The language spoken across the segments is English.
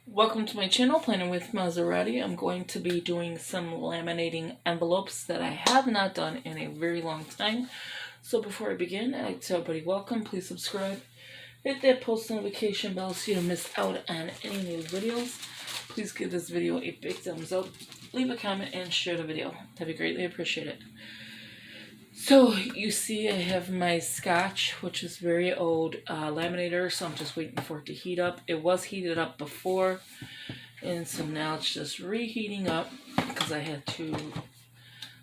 Welcome to my channel, Planning with Monserrate. I'm going to be doing some laminating envelopes that I have not done in a very long time. So before I begin, I'd like to tell everybody welcome. Please subscribe. Hit that post notification bell so you don't miss out on any new videos. Please give this video a big thumbs up. Leave a comment and share the video. That'd be greatly appreciated. So you see I have my Scotch, which is very old laminator, so I'm just waiting for it to heat up. It was heated up before, and so now it's just reheating up because I had to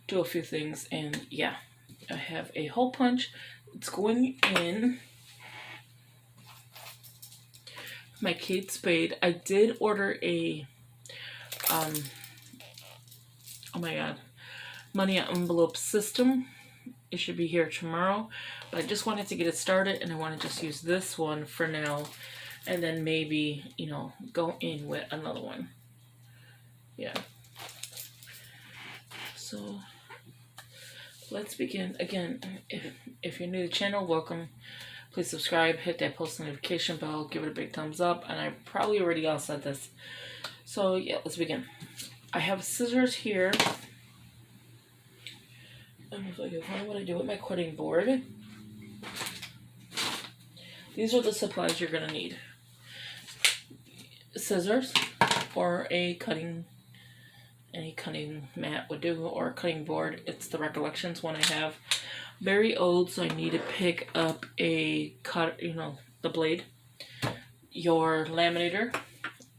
do a few things. And yeah, I have a hole punch. It's going in my Kate Spade. I did order a oh my god, money envelope system. It should be here tomorrow, but I just wanted to get it started, and I want to just use this one for now, and then maybe, go in with another one. Yeah. So let's begin. Again, if you're new to the channel, welcome. Please subscribe, hit that post notification bell, give it a big thumbs up, and I probably already all said this. So yeah, let's begin. I have scissors here. And if I can find what I do with my cutting board. These are the supplies you're going to need. Scissors, or any cutting mat would do, or a cutting board. It's the Recollections one I have. Very old, so I need to pick up a the blade. Your laminator,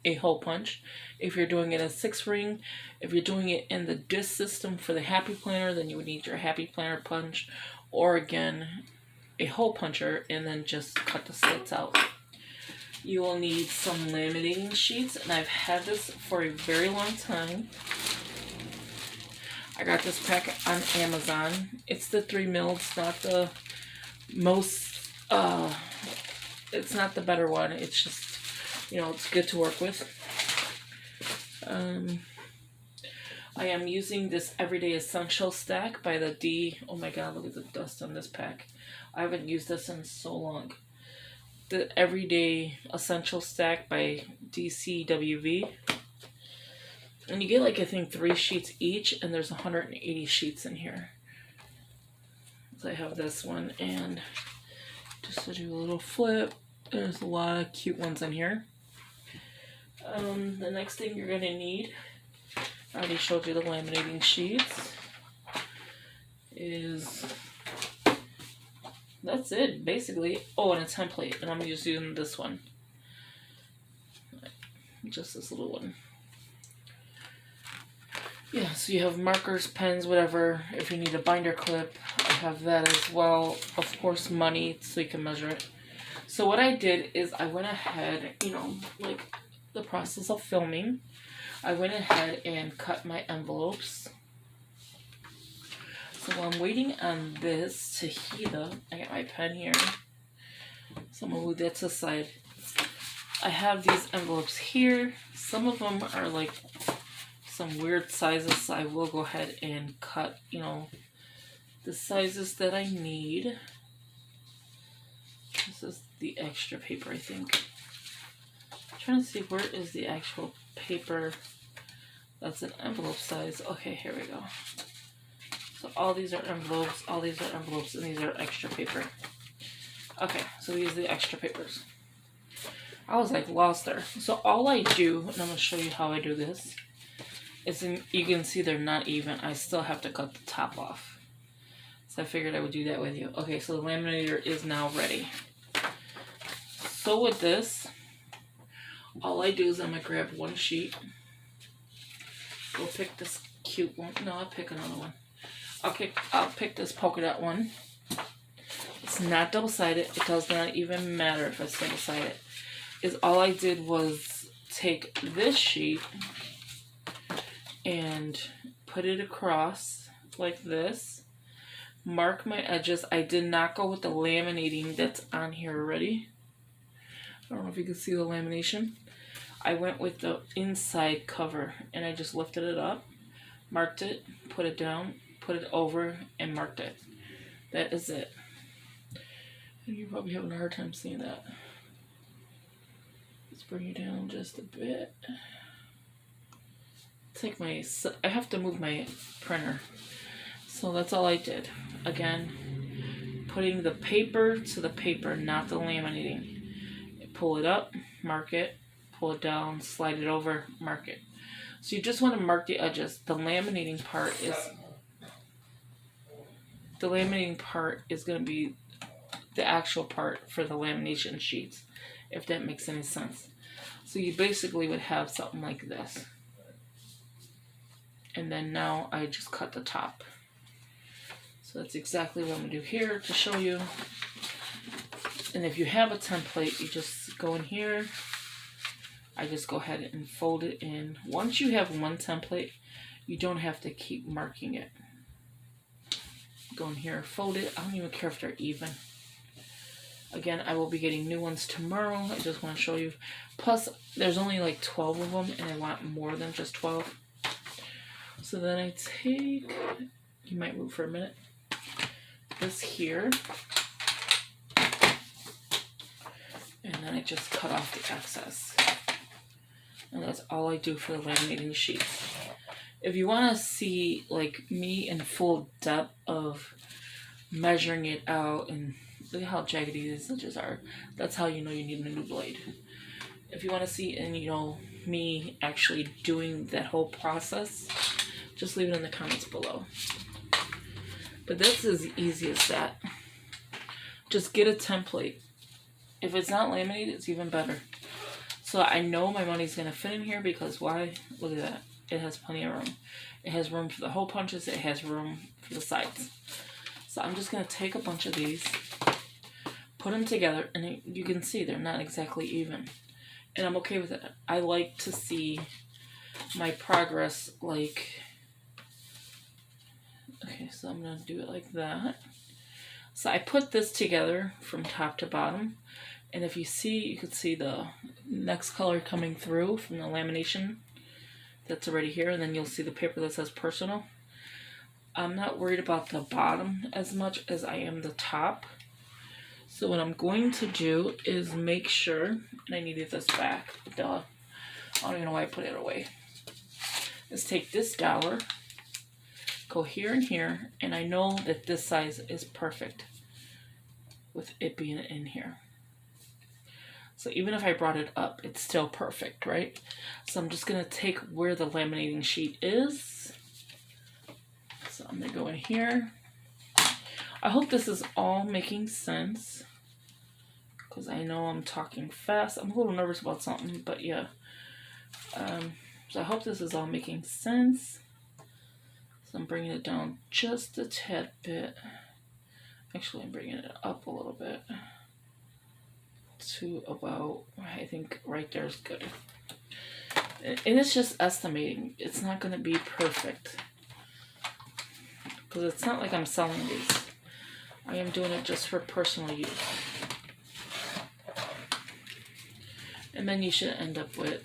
a hole punch. If you're doing it a 6-ring, if you're doing it in the disc system for the Happy Planner, then you would need your Happy Planner punch, or again, a hole puncher, and then just cut the slits out. You will need some laminating sheets, and I've had this for a very long time. I got this pack on Amazon. It's the 3 mil. It's not the most, it's not the better one. It's just, it's good to work with. I am using this Everyday Essential stack by the D. Oh my god, look at the dust on this pack. I haven't used this in so long. The Everyday Essential stack by DCWV. And you get I think 3 sheets each, and there's 180 sheets in here. So I have this one, and just to do a little flip, there's a lot of cute ones in here. The next thing you're going to need, I already showed you the laminating sheets, that's it, basically. Oh, and a template, and I'm just using this one. Just this little one. Yeah, so you have markers, pens, whatever. If you need a binder clip, I have that as well. Of course, money, so you can measure it. So what I did is I went ahead, the process of filming, I went ahead and cut my envelopes. So while I'm waiting on this to heat up, I got my pen here. So I'm going to move that to the side. I have these envelopes here. Some of them are some weird sizes, so I will go ahead and cut, the sizes that I need. This is the extra paper, I think. Trying to see where is the actual paper that's an envelope size. Okay, here we go. So all these are envelopes, all these are envelopes, and these are extra paper. Okay, so these are the extra papers. I was lost there. So all I do, and I'm going to show you how I do this, is you can see they're not even. I still have to cut the top off. So I figured I would do that with you. Okay, so the laminator is now ready. So with this, all I do is I'm going to grab one sheet. We'll pick this cute one. No, I'll pick another one. Okay, I'll pick this polka dot one. It's not double-sided. It does not even matter if it's double-sided. All I did was take this sheet and put it across like this. Mark my edges. I did not go with the laminating that's on here already. I don't know if you can see the lamination. I went with the inside cover, and I just lifted it up, marked it, put it down, put it over, and marked it. That is it. And you're probably having a hard time seeing that. It's bring you down just a bit. I have to move my printer. So that's all I did. Again, putting the paper to the paper, not the laminating. Pull it up, mark it, pull it down, slide it over, mark it. So you just want to mark the edges. The laminating part is going to be the actual part for the lamination sheets, if that makes any sense. So you basically would have something like this. And then now I just cut the top. So that's exactly what I'm going to do here to show you. And if you have a template, you just go in here. I just go ahead and fold it in. Once you have one template, you don't have to keep marking it. Go in here, fold it. I don't even care if they're even. Again, I will be getting new ones tomorrow. I just want to show you. Plus, there's only like 12 of them, and I want more than just 12. So then I take, you might move for a minute, this here. And then I just cut off the excess. And that's all I do for the laminating sheets. If you want to see like me in full depth of measuring it out and look how jaggedy these edges are, that's how you know you need a new blade. If you want to see and me actually doing that whole process, just leave it in the comments below. But that's as easy as that. Just get a template. If it's not laminated, it's even better. So I know my money's going to fit in here because why? Look at that. It has plenty of room. It has room for the hole punches. It has room for the sides. So I'm just going to take a bunch of these, put them together, and you can see they're not exactly even. And I'm okay with it. I like to see my progress like... Okay, so I'm going to do it like that. So I put this together from top to bottom. And if you see, you can see the next color coming through from the lamination that's already here. And then you'll see the paper that says personal. I'm not worried about the bottom as much as I am the top. So what I'm going to do is make sure, and I needed this back, duh. I don't even know why I put it away. Is take this dollar, go here and here, and I know that this size is perfect with it being in here. So even if I brought it up, it's still perfect, right? So I'm just going to take where the laminating sheet is. So I'm going to go in here. I hope this is all making sense, because I know I'm talking fast. I'm a little nervous about something, but yeah. So I hope this is all making sense. So I'm bringing it down just a tad bit. Actually, I'm bringing it up a little bit to about, I think right there is good. And it's just estimating. It's not going to be perfect, because it's not like I'm selling these. I am doing it just for personal use. And then you should end up with,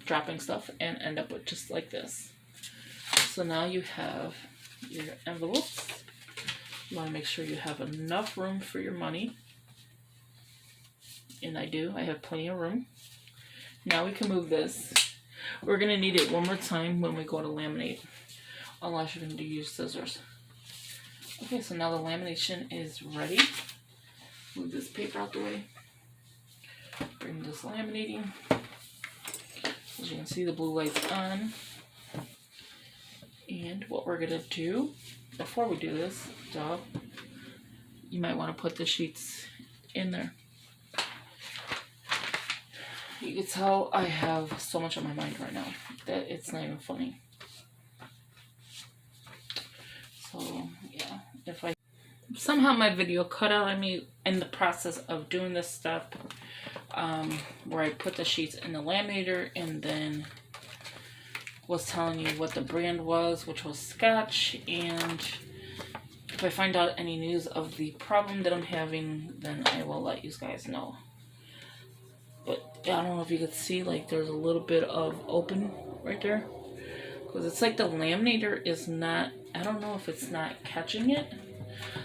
dropping stuff and end up with just like this. So now you have your envelopes. You want to make sure you have enough room for your money. And I do. I have plenty of room. Now we can move this. We're going to need it one more time when we go to laminate, unless you're going to use scissors. Okay, so now the lamination is ready. Move this paper out the way. Bring this laminating. As you can see, the blue light's on. And what we're going to do, before we do this, you might want to put the sheets in there. You can tell I have so much on my mind right now that it's not even funny. So, yeah, if I somehow my video cut out on me in the process of doing this step, where I put the sheets in the laminator and then was telling you what the brand was, which was Scotch, and if I find out any news of the problem that I'm having, then I will let you guys know. But I don't know if you could see, like, there's a little bit of open right there, because it's like the laminator is not, I don't know if it's not catching it.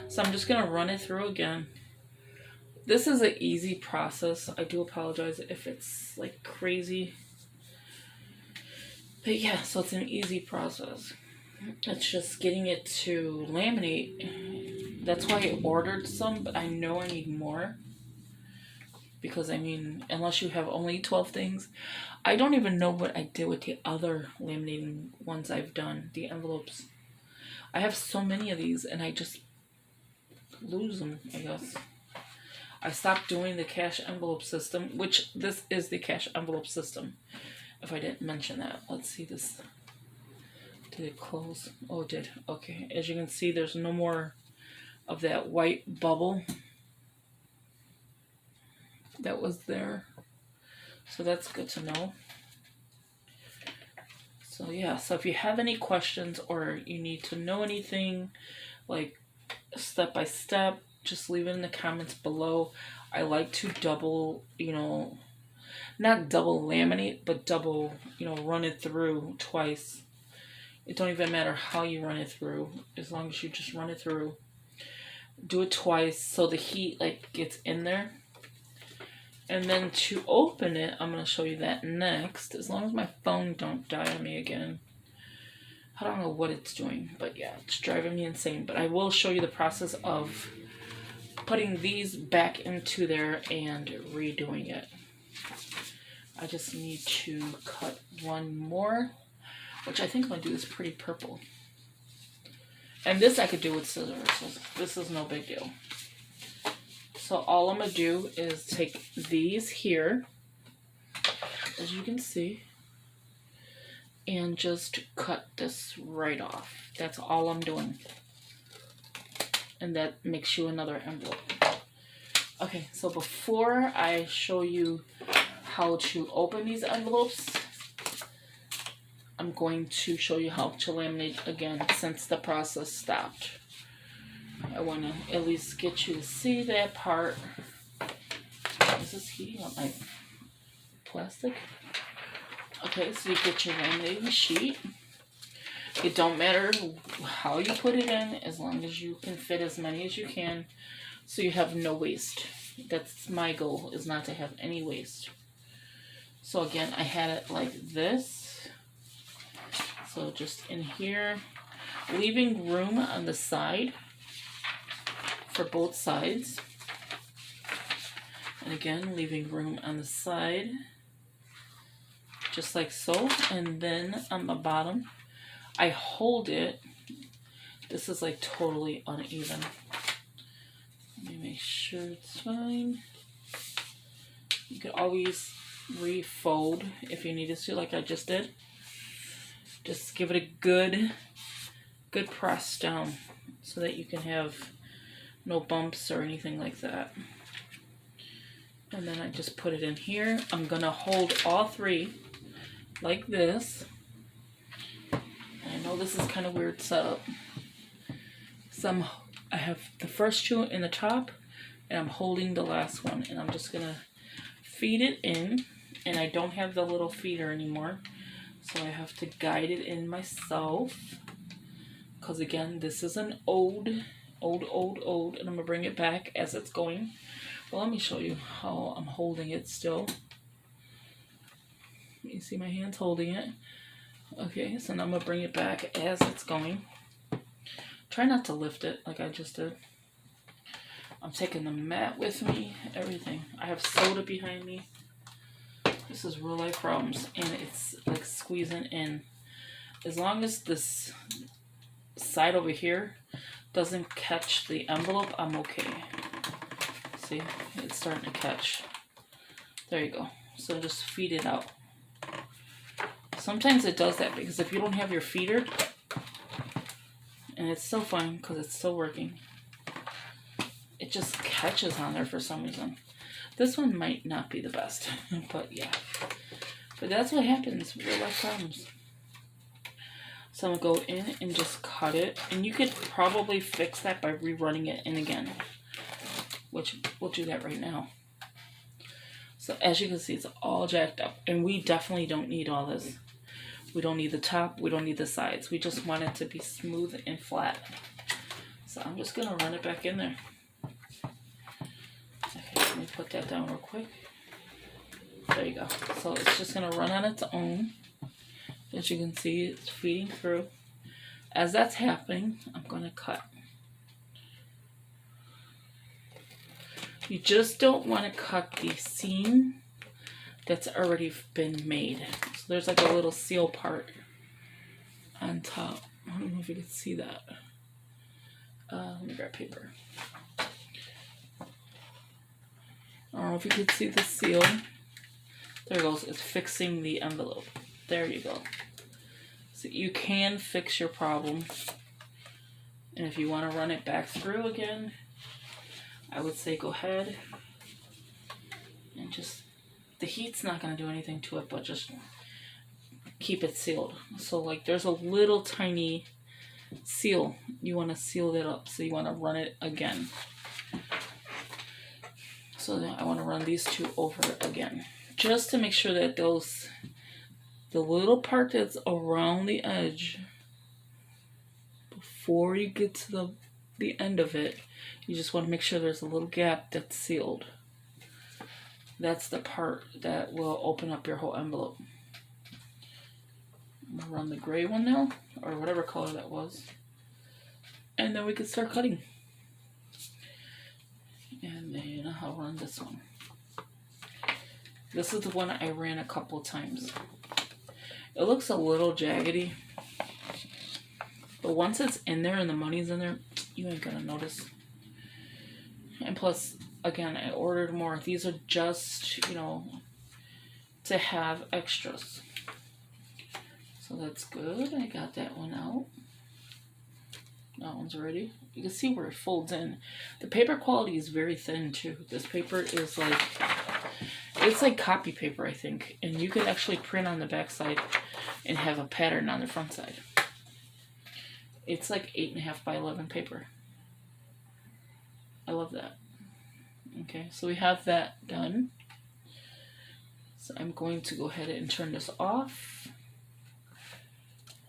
So I'm just going to run it through again. this is an easy process. I do apologize if it's like crazy. But yeah, so it's an easy process. It's just getting it to laminate. That's why I ordered some, but I know I need more. Because, I mean, unless you have only 12 things. I don't even know what I did with the other laminating ones I've done. The envelopes. I have so many of these, and I just lose them, I guess. I stopped doing the cash envelope system, which this is the cash envelope system. If I didn't mention that. Let's see this. Did it close? Oh, it did. Okay. As you can see, there's no more of that white bubble that was there. So that's good to know. So yeah, so if you have any questions or you need to know anything, like step by step, just leave it in the comments below. I like to double, you know, not double laminate, but double, you know, run it through twice. It don't even matter how you run it through, as long as you just run it through. Do it twice so the heat like gets in there. And then to open it, I'm going to show you that next, as long as my phone don't die on me again. I don't know what it's doing, but yeah, it's driving me insane. But I will show you the process of putting these back into there and redoing it. I just need to cut one more, which I think I'm going to do is pretty purple. And this I could do with scissors, so this is no big deal. So all I'm going to do is take these here, as you can see, and just cut this right off. That's all I'm doing. And that makes you another envelope. Okay, so before I show you how to open these envelopes, I'm going to show you how to laminate again since the process stopped. I want to at least get you to see that part. Is this heating up my plastic? Okay, so you get your laminating sheet. It don't matter how you put it in, as long as you can fit as many as you can, so you have no waste. That's my goal, is not to have any waste. So again, I had it like this. So just in here, leaving room on the side for both sides. And again, leaving room on the side, just like so. And then on the bottom, I hold it. This is like totally uneven. Let me make sure it's fine. You could always refold if you needed to, like I just did. Just give it a good press down so that you can have no bumps or anything like that. And then I just put it in here. I'm gonna hold all three like this. I know this is kind of weird setup. I have the first two in the top, and I'm holding the last one, and I'm just gonna feed it in. And I don't have the little feeder anymore, so I have to guide it in myself. Because again, this is an old, and I'm gonna bring it back as it's going. Well, let me show you how I'm holding it still. You see my hands holding it. Okay, so now I'm gonna bring it back as it's going. Try not to lift it like I just did. I'm taking the mat with me, everything. I have soda behind me. This is real life problems, and it's like squeezing in. As long as this side over here doesn't catch the envelope, I'm okay. See, it's starting to catch. There you go. So just feed it out. Sometimes it does that because if you don't have your feeder, and it's still fine because it's still working, it just catches on there for some reason. This one might not be the best, but yeah. But that's what happens with real life problems. So I'm gonna go in and just cut it, and you could probably fix that by rerunning it in again, which we'll do that right now. So as you can see, it's all jacked up, and we definitely don't need all this. We don't need the top, we don't need the sides. We just want it to be smooth and flat. So I'm just gonna run it back in there. Okay. put that down real quick. There you go. So it's just going to run on its own. As you can see, it's feeding through. As that's happening, I'm going to cut. You just don't want to cut the seam that's already been made. So there's like a little seal part on top. I don't know if you can see that. Let me grab paper. I don't know if you can see the seal. There it goes. It's fixing the envelope. There you go. So you can fix your problem. And if you want to run it back through again, I would say go ahead and just, the heat's not going to do anything to it, but just keep it sealed. So like there's a little tiny seal. You want to seal that up. So you want to run it again. So then I want to run these two over again. Just to make sure that the little part that's around the edge, before you get to the end of it, you just want to make sure there's a little gap that's sealed. That's the part that will open up your whole envelope. I'm going to run the gray one now, or whatever color that was. And then we can start cutting. And then I'll run this one. This is the one I ran a couple times. It looks a little jaggedy, but once it's in there and the money's in there, you ain't gonna notice. And plus, again, I ordered more. These are just, you know, to have extras. So that's good. I got that one out. That one's ready. You can see where it folds in. The paper quality is very thin too. This paper is like, it's like copy paper, I think. And you could actually print on the back side and have a pattern on the front side. It's like 8.5 by 11 paper. I love that. Okay, so we have that done. So I'm going to go ahead and turn this off.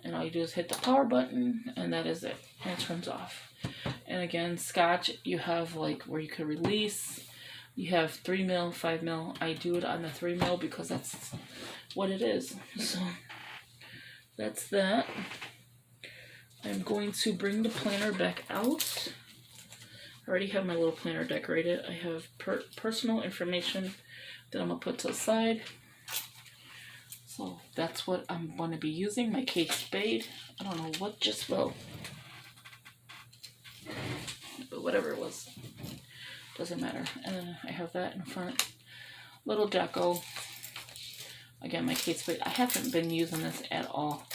And all you do is hit the power button, and that is it. And it turns off. And again, Scotch, you have like where you could release. You have 3 mil, 5 mil. I do it on the 3 mil because that's what it is. So that's that. I'm going to bring the planner back out. I already have my little planner decorated. I have personal information that I'm going to put to the side. So that's what I'm going to be using, my Kate Spade. I don't know what just fell. But whatever it was. Doesn't matter. And I have that in front. Little deco. Again, my Kate Spade. I haven't been using this at all.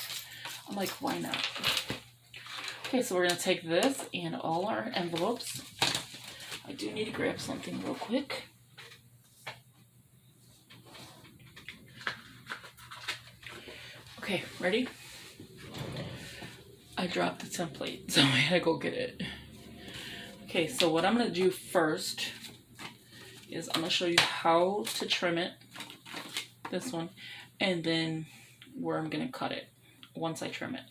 I'm like, why not? Okay, so we're going to take this and all our envelopes. I do need to grab something real quick. Okay, ready? I dropped the template, so I had to go get it. Okay, so what I'm going to do first is I'm going to show you how to trim it, this one, and then where I'm going to cut it once I trim it.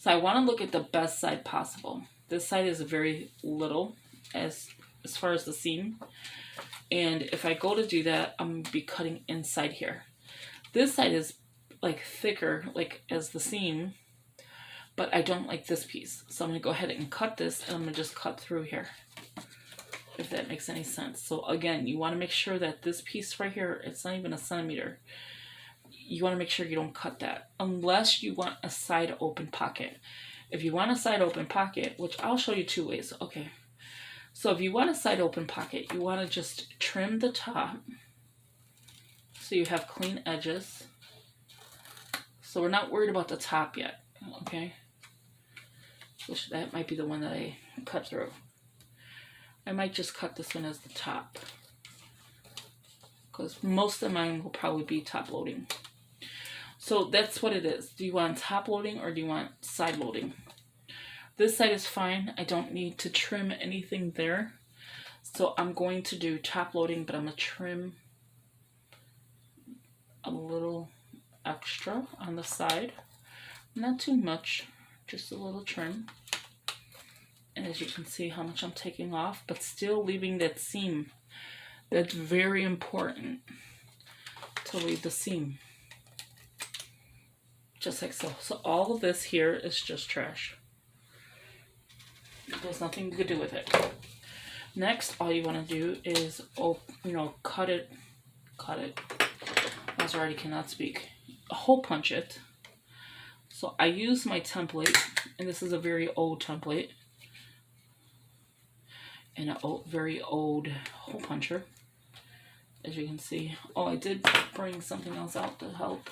So I want to look at the best side possible. This side is very little as far as the seam. And if I go to do that, I'm going to be cutting inside here. This side is like thicker, like as the seam, but I don't like this piece. So I'm going to go ahead and cut this, and I'm going to just cut through here, if that makes any sense. So again, you want to make sure that this piece right here, it's not even a centimeter. You want to make sure you don't cut that, unless you want a side open pocket. If you want a side open pocket, which I'll show you two ways. Okay, so if you want a side open pocket, you want to just trim the top so you have clean edges. So we're not worried about the top yet, okay? Which that might be the one that I cut through. I might just cut this one as the top, because most of mine will probably be top loading. So that's what it is. Do you want top loading or do you want side loading? This side is fine. I don't need to trim anything there. So I'm going to do top loading, but I'm going to trim a little extra on the side. Not too much, just a little trim. And as you can see how much I'm taking off, but still leaving that seam That's very important to leave the seam. Just like so. So all of this here is just trash. There's nothing you could do with it. Next, all you want to do is, cut it. Monserrate cannot speak. Hole punch it. So I use my template, and this is a very old template, and a very old hole puncher, as you can see. Oh, I did bring something else out to help.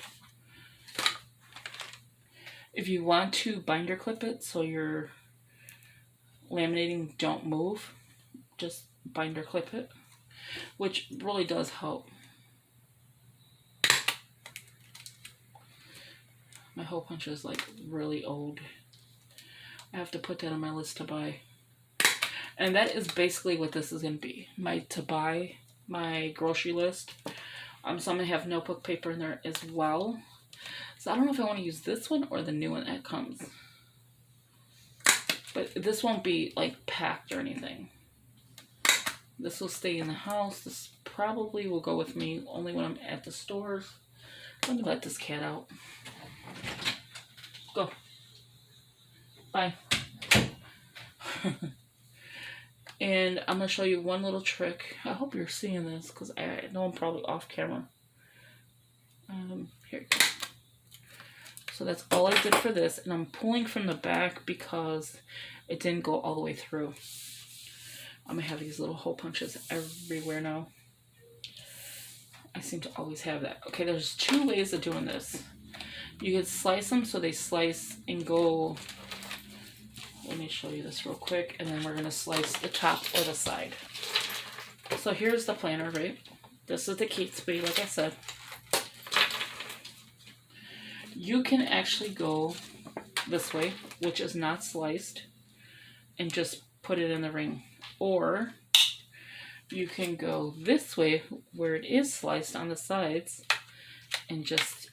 If you want to binder clip it so your laminating don't move, just binder clip it, which really does help. My hole puncher is like really old. I have to put that on my list to buy. And that is basically what this is going to be. My grocery list. So I'm going to have notebook paper in there as well. So I don't know if I want to use this one or the new one that comes. But this won't be like packed or anything. This will stay in the house. This probably will go with me only when I'm at the stores. Let me let this cat out. Go. Bye. And I'm going to show you one little trick. I hope you're seeing this because I know I'm probably off camera. Here you go. So that's all I did for this. And I'm pulling from the back because it didn't go all the way through. I'm going to have these little hole punches everywhere now. I seem to always have that. Okay, there's two ways of doing this. You could slice them so they slice and go. Let me show you this real quick, and then we're going to slice the top or the side. So here's the planner, right? This is the Kate Spade, like I said. You can actually go this way, which is not sliced, and just put it in the ring. Or you can go this way, where it is sliced on the sides, and just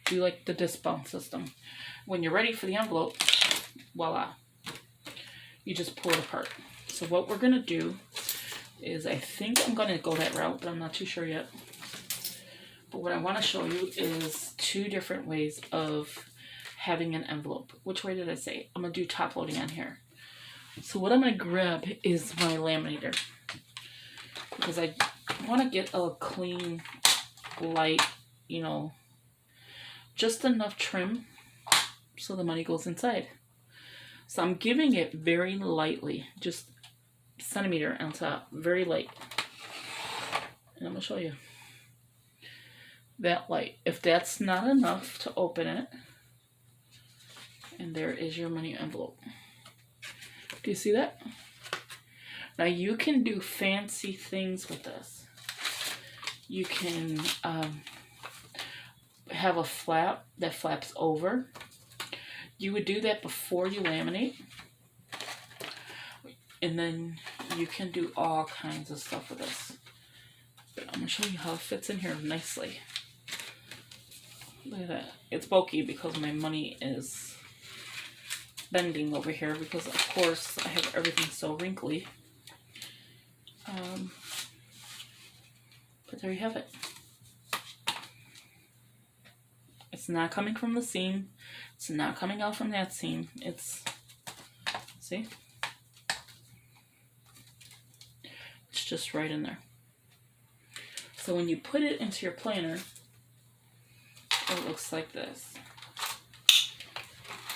do like the disc bound system. When you're ready for the envelope, voila, you just pull it apart. So what we're going to do is, I think I'm going to go that route, but I'm not too sure yet. But what I want to show you is two different ways of having an envelope. Which way did I say? I'm going to do top loading on here. So what I'm going to grab is my laminator, because I want to get a clean, light, just enough trim so the money goes inside. So I'm giving it very lightly, just centimeter on top, very light. And I'm going to show you that light. If that's not enough to open it, and there is your money envelope. Do you see that? Now you can do fancy things with this. You can have a flap that flaps over. You would do that before you laminate. And then you can do all kinds of stuff with this. But I'm going to show you how it fits in here nicely. Look at that. It's bulky because my money is bending over here because, of course, I have everything so wrinkly. But there you have it. It's not coming from the seam. It's not coming out from that seam. It's, see? It's just right in there. So when you put it into your planner, it looks like this.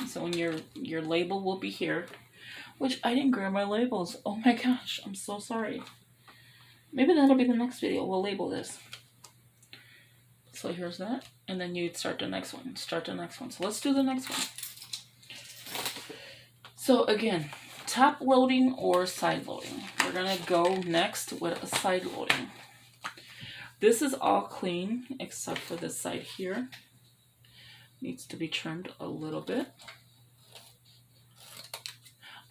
So when your label will be here, which I didn't grab my labels. Oh my gosh, I'm so sorry. Maybe that'll be the next video. We'll label this. So here's that. And then you'd start the next one. Start the next one. So let's do the next one. So again, top loading or side loading. We're going to go next with a side loading. This is all clean except for this side here. Needs to be trimmed a little bit.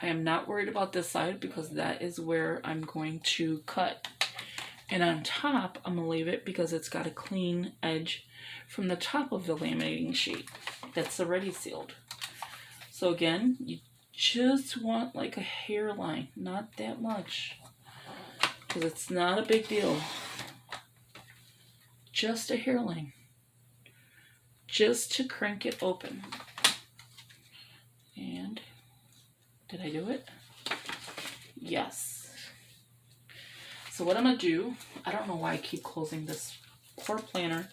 I am not worried about this side because that is where I'm going to cut. And on top, I'm going to leave it because it's got a clean edge from the top of the laminating sheet that's already sealed. So again, you just want like a hairline, not that much. because it's not a big deal. Just a hairline. Just to crank it open. And did I do it? Yes. So what I'm going to do, I don't know why I keep closing this poor planner.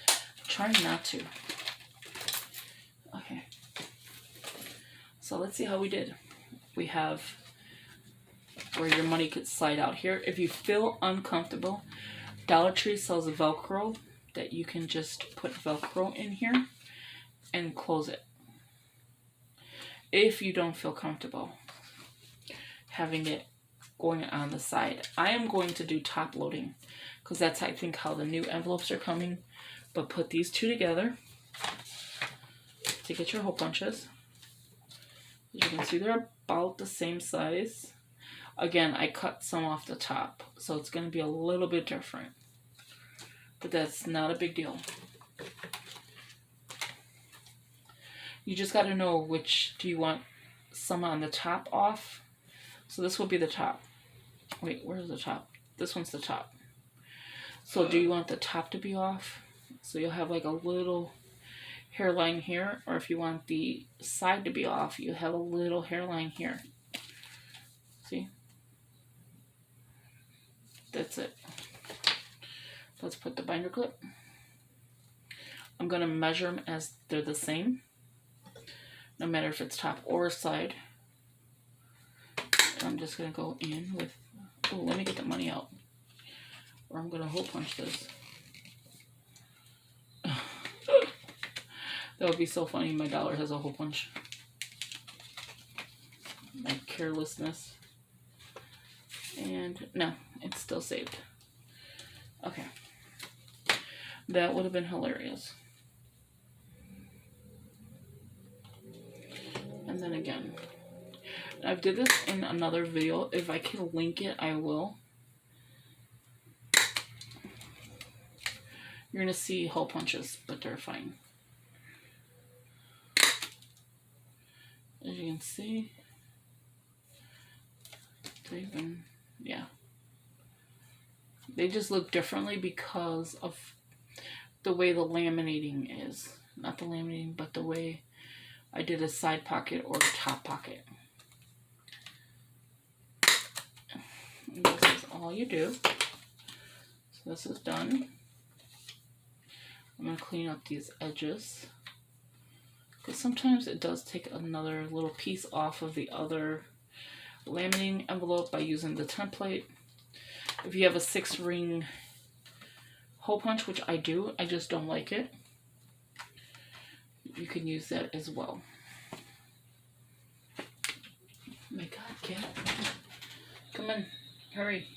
I'm trying not to. Okay. So let's see how we did. We have where your money could slide out here. If you feel uncomfortable, Dollar Tree sells a Velcro that you can just put Velcro in here and close it. If you don't feel comfortable having it going on the side. I am going to do top loading because that's, I think, how the new envelopes are coming. But put these two together to get your hole punches. As you can see, they're about the same size. Again, I cut some off the top, so it's going to be a little bit different. But that's not a big deal. You just got to know which, do you want some on the top off? So this will be the top. Wait, where's the top? This one's the top. So do you want the top to be off? So you'll have like a little hairline here. Or if you want the side to be off, you have a little hairline here. See? That's it. Let's put the binder clip. I'm going to measure them as they're the same. No matter if it's top or side. I'm just going to go in with, oh, let me get the money out. Or I'm going to hole punch this. That would be so funny. My dollar has a hole punch. My carelessness. And no, it's still saved. Okay. That would have been hilarious. And then again. I did this in another video. If I can link it, I will. You're going to see hole punches, but they're fine. As you can see, yeah. They just look differently because of the way the laminating is. Not the laminating, but the way I did a side pocket or top pocket. And this is all you do. So this is done. I'm going to clean up these edges. Because sometimes it does take another little piece off of the other laminating envelope by using the template. If you have a 6-ring hole punch, which I do, I just don't like it, you can use that as well. Oh my God, cat. Come on, hurry.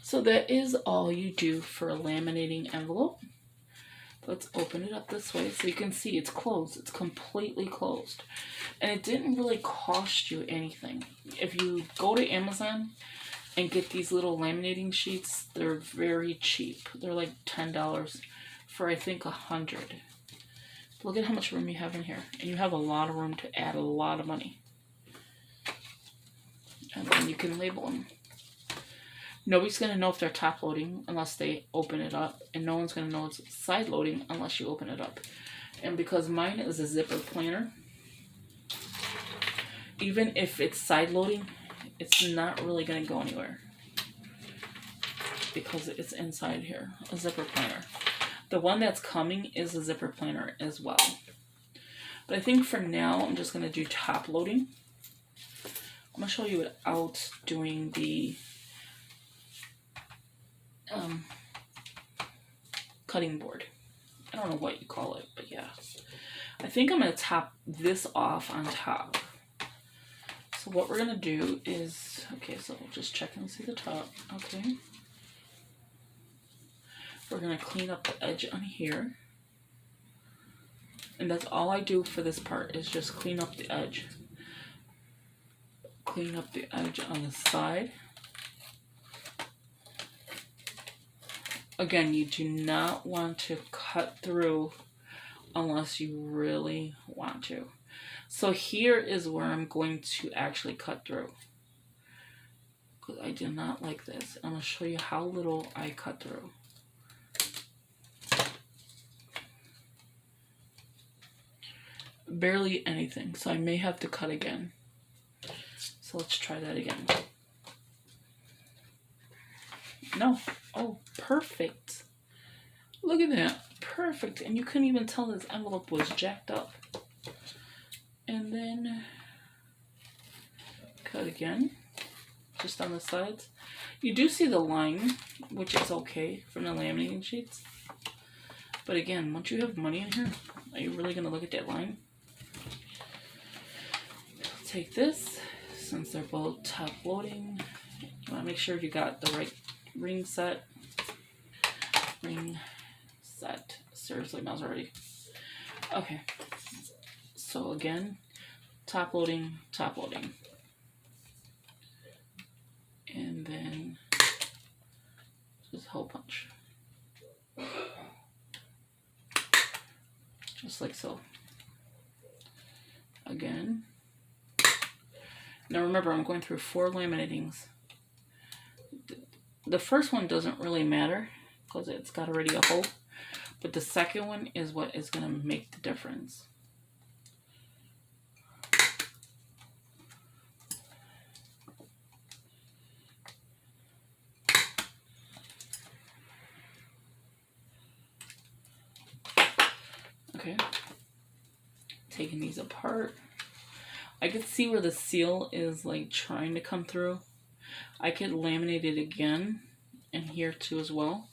So that is all you do for a laminating envelope. Let's open it up this way so you can see it's closed. It's completely closed. And it didn't really cost you anything. If you go to Amazon and get these little laminating sheets, they're very cheap. They're like $10 for, I think, 100. Look at how much room you have in here. And you have a lot of room to add a lot of money. And then you can label them. Nobody's going to know if they're top loading unless they open it up. And no one's going to know it's side loading unless you open it up. And because mine is a zipper planner, even if it's side loading, it's not really going to go anywhere. Because it's inside here, a zipper planner. The one that's coming is a zipper planner as well. But I think for now, I'm just going to do top loading. I'm going to show you without doing the cutting board. I don't know what you call it, but yeah. I think I'm going to top this off on top. So what we're going to do is, okay, so we'll just check and see the top. Okay. We're going to clean up the edge on here. And that's all I do for this part is just clean up the edge. Clean up the edge on the side. Again, you do not want to cut through unless you really want to. So here is where I'm going to actually cut through. because I do not like this. I'm going to show you how little I cut through. Barely anything, so I may have to cut again. So let's try that again. No. Oh, perfect. Look at that. Perfect. And you couldn't even tell this envelope was jacked up. And then cut again, just on the sides. You do see the line, which is okay from the laminating sheets. But again, once you have money in here, are you really going to look at that line? Take this, since they're both top loading, you want to make sure you got the right ring set. Ring set. Seriously, Monserrate. Okay. So again, top loading, top loading. And then just hole punch. Just like so. Again. Now remember, I'm going through 4 laminatings. The first one doesn't really matter because it's got already a hole. But the second one is what is going to make the difference. Okay. Taking these apart. I could see where the seal is like trying to come through. I could laminate it again and here too as well.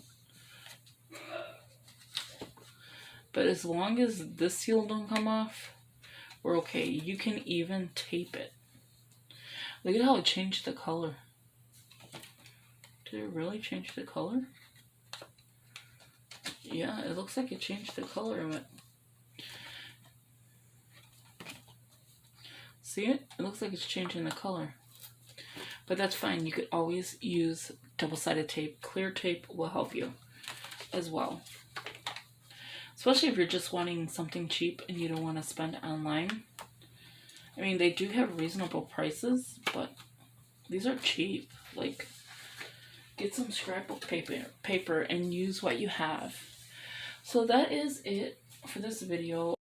But as long as this seal don't come off, we're okay. You can even tape it. Look at how it changed the color. Did it really change the color? Yeah, it looks like it changed the color of it. See it? It looks like it's changing the color. But that's fine. You could always use double-sided tape. Clear tape will help you as well. Especially if you're just wanting something cheap and you don't want to spend online. I mean, they do have reasonable prices, but these are cheap. Like, get some scrapbook paper and use what you have. So that is it for this video.